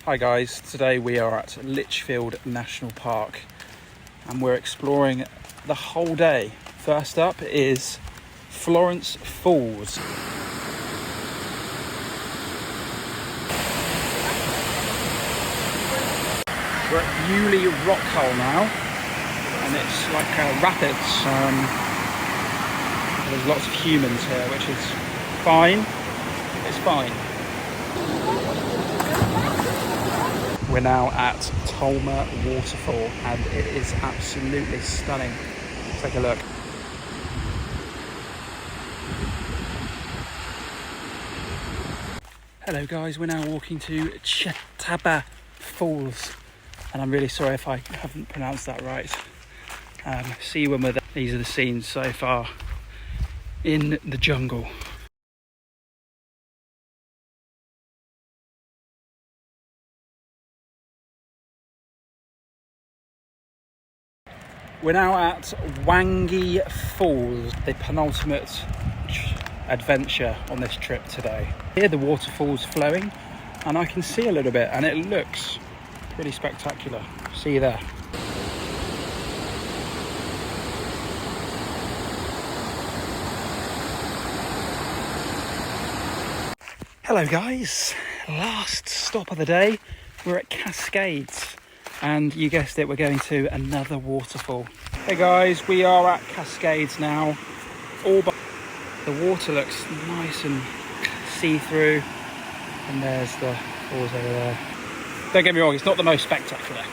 Hi guys, today we are at Litchfield National Park and we're exploring the whole day. First up is Florence Falls. We're at Uli Rock Hole now and it's like rapids. There's lots of humans here, which is fine. It's fine. We're now at Tolma Waterfall and it is absolutely stunning. Let's take a look. Hello guys, we're now walking to Chetaba Falls and I'm really sorry if I haven't pronounced that right. See you when we're there. These are the scenes so far in the jungle. We're now at Wangi Falls, the penultimate adventure on this trip today. Here the waterfall's flowing and I can see a little bit and it looks pretty spectacular. See you there. Hello guys, last stop of the day. We're at Cascades. And you guessed it, we're going to another waterfall. Hey guys, we are at Cascades now. The water looks nice and see-through. And there's the falls over there. Don't get me wrong, it's not the most spectacular.